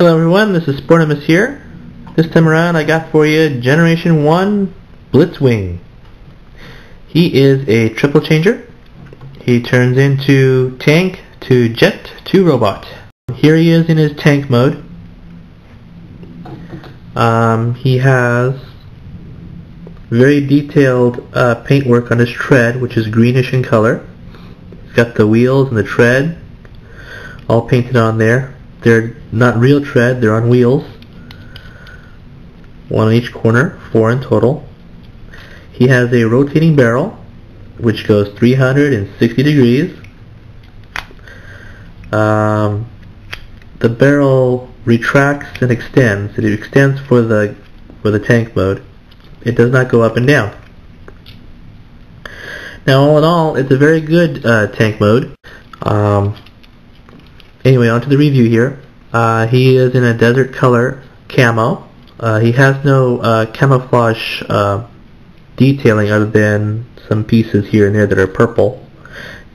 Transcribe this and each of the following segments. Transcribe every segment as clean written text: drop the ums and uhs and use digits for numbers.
Hello everyone, this is Sportimus here. This time around I got for you Generation 1 Blitzwing. He is a triple changer. He turns into tank to jet to robot. Here he is in his tank mode. He has very detailed paintwork on his tread, which is greenish in color. He's got the wheels and the tread all painted on there. They're not real tread, they're on wheels. One on each corner, 4 in total. He has a rotating barrel, which goes 360 degrees. The barrel retracts and extends. It extends for the tank mode. It does not go up and down. Now, all in all, it's a very good tank mode. Anyway, on to the review here. He is in a desert color camo. He has no camouflage detailing other than some pieces here and there that are purple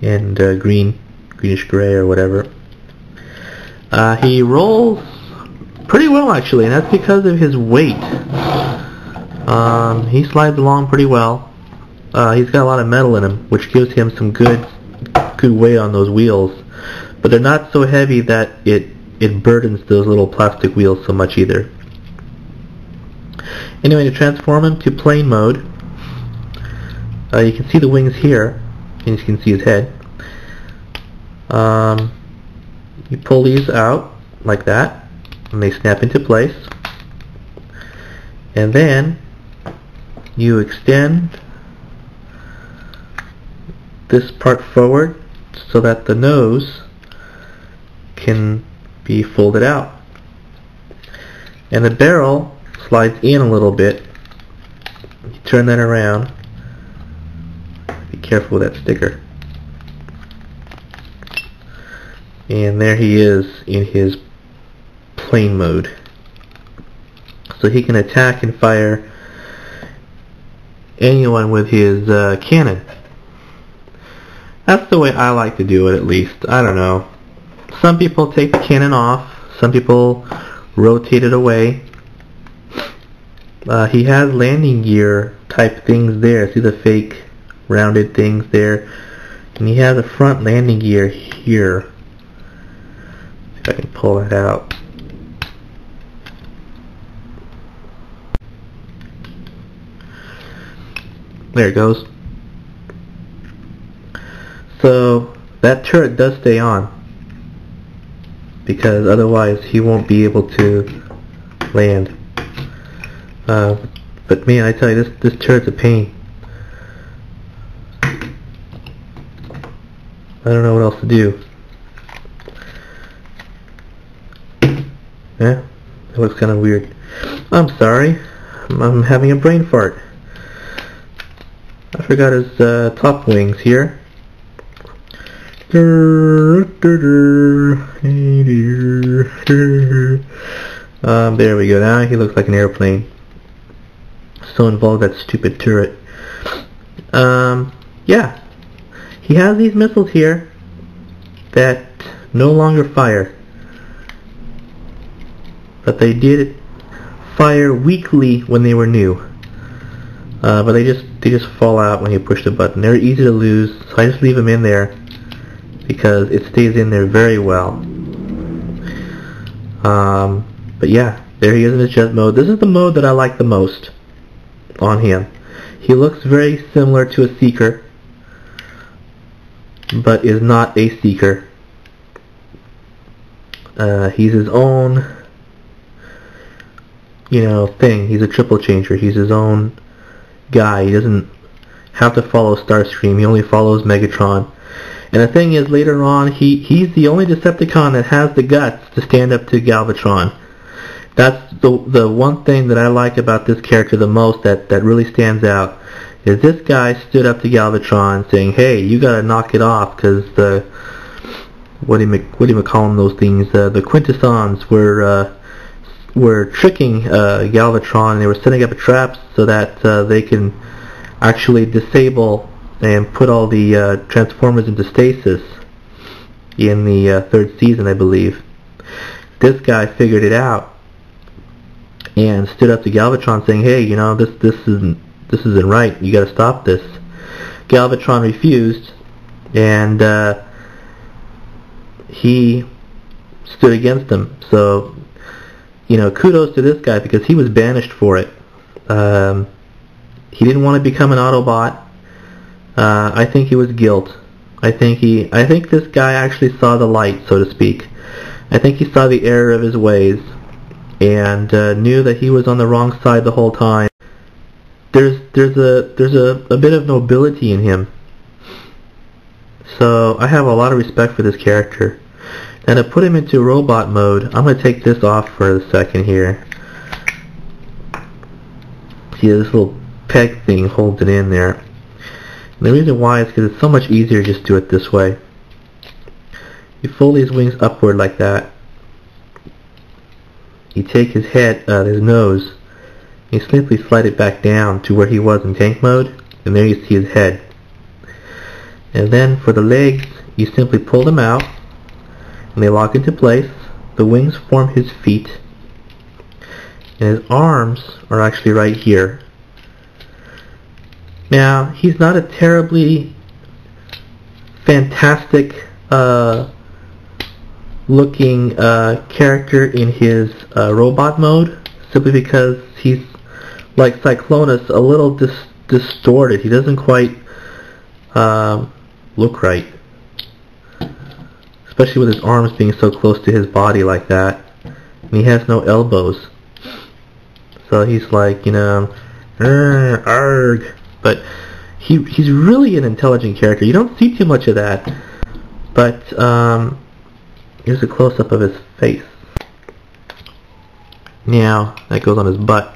and greenish gray or whatever. He rolls pretty well actually, and that's because of his weight. He slides along pretty well. He's got a lot of metal in him, which gives him some good weight on those wheels. But they're not so heavy that it burdens those little plastic wheels so much either. Anyway, to transform him to plane mode, you can see the wings here, and you can see his head. You pull these out like that, and they snap into place. And then you extend this part forward so that the nose can be folded out. And the barrel slides in a little bit. You turn that around. Be careful with that sticker. And there he is in his plane mode. So he can attack and fire anyone with his cannon. That's the way I like to do it, at least. I don't know. Some people take the cannon off. Some people rotate it away. He has landing gear type things there. See the fake rounded things there? And he has a front landing gear here. See if I can pull that out. There it goes. So that turret does stay on, because otherwise he won't be able to land. But man, I tell you, this turret's a pain. I don't know what else to do. Yeah, it looks kind of weird. I'm sorry, I'm having a brain fart. I forgot his top wings here. There we go. Now he looks like an airplane. So involved that stupid turret. Yeah. He has these missiles here that no longer fire. But they did fire weakly when they were new. But they just fall out when you push the button. They're easy to lose, so I just leave them in there because it stays in there very well. But yeah, there he is in his jet mode. This is the mode that I like the most on him. He looks very similar to a Seeker, but is not a Seeker. He's his own, thing. He's a triple changer. He's his own guy. He doesn't have to follow Starscream. He only follows Megatron. And the thing is, later on, he's the only Decepticon that has the guts to stand up to Galvatron. That's the one thing that I like about this character the most, that really stands out, is this guy stood up to Galvatron saying, hey, you gotta knock it off, because what do you call them, those things, the Quintessons were tricking Galvatron, and they were setting up a trap so that they can actually disable and put all the Transformers into stasis in the third season, I believe. this guy figured it out and stood up to Galvatron saying, hey, you know, this isn't right, you gotta stop this. Galvatron refused, and he stood against him. So, you know, kudos to this guy because he was banished for it. He didn't want to become an Autobot. I think it was guilt. I think this guy actually saw the light, so to speak. I think he saw the error of his ways and knew that he was on the wrong side the whole time. There's a bit of nobility in him. So I have a lot of respect for this character. And to put him into robot mode, I'm going to take this off for a second here. See, this little peg thing holds it in there. And the reason why is because it's so much easier to just do it this way. You fold his wings upward like that. You take his head, his nose, and you simply slide it back down to where he was in tank mode, and there you see his head. And then for the legs, you simply pull them out, and they lock into place. The wings form his feet, and his arms are actually right here. Now, he's not a terribly fantastic looking character in his robot mode, simply because he's like Cyclonus, a little distorted. He doesn't quite look right, especially with his arms being so close to his body like that, and he has no elbows. So he's like, you know, arg. But he's really an intelligent character. You don't see too much of that. But here's a close-up of his face. Now, that goes on his butt.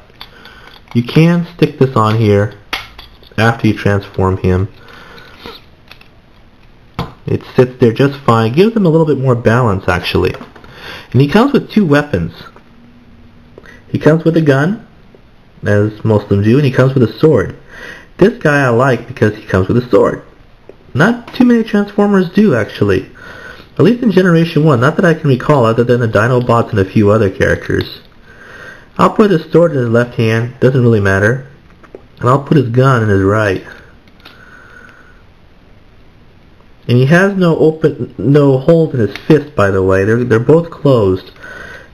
You can stick this on here after you transform him. It sits there just fine. It gives him a little bit more balance, actually. And he comes with two weapons. He comes with a gun, as most of them do, and he comes with a sword. This guy I like because he comes with a sword. Not too many Transformers do, actually. At least in Generation 1, not that I can recall other than the Dinobots and a few other characters. I'll put his sword in his left hand, doesn't really matter. And I'll put his gun in his right. And he has no holes in his fist, by the way. They're both closed.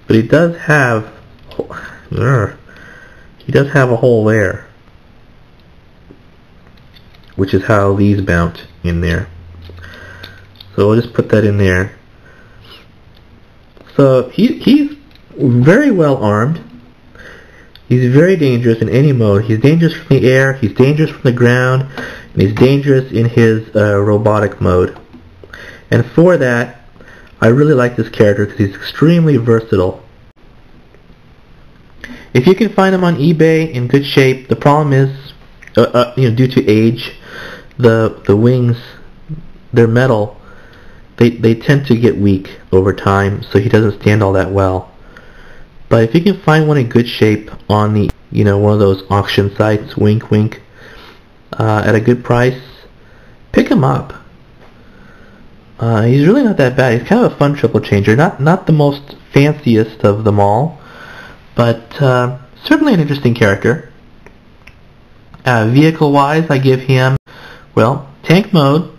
But he does have a hole there, which is how these mount in there. So we'll just put that in there. So he's very well armed. He's very dangerous in any mode. He's dangerous from the air, he's dangerous from the ground, and he's dangerous in his robotic mode. And for that, I really like this character because he's extremely versatile. If you can find him on eBay in good shape, the problem is, due to age, the wings, they're metal. They tend to get weak over time, so he doesn't stand all that well. But if you can find one in good shape on the, one of those auction sites, wink wink, at a good price, pick him up. He's really not that bad. He's kind of a fun triple changer. Not the most fanciest of them all, but certainly an interesting character. Vehicle-wise, I give him, tank mode.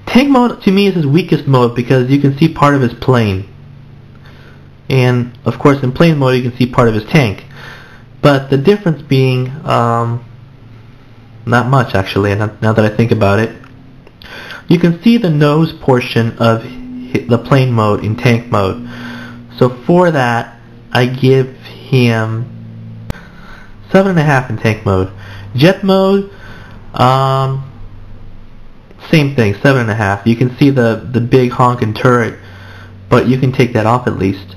Tank mode, to me, is his weakest mode because you can see part of his plane. And, of course, in plane mode, you can see part of his tank. But the difference being, not much, actually, now that I think about it. You can see the nose portion of the plane mode in tank mode. So for that, I give him 7.5 in tank mode. Jet mode, same thing, 7.5. You can see the big honking turret, but you can take that off at least.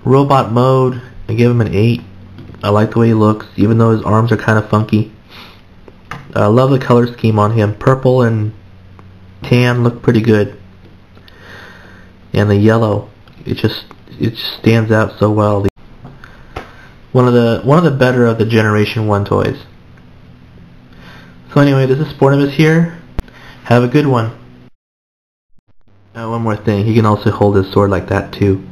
Robot mode, I give him an 8. I like the way he looks, even though his arms are kind of funky. I love the color scheme on him. Purple and tan look pretty good. And the yellow, it just stands out so well. One of the better of the Generation 1 toys. So anyway, this is Sportimus here. Have a good one. One more thing, he can also hold his sword like that too.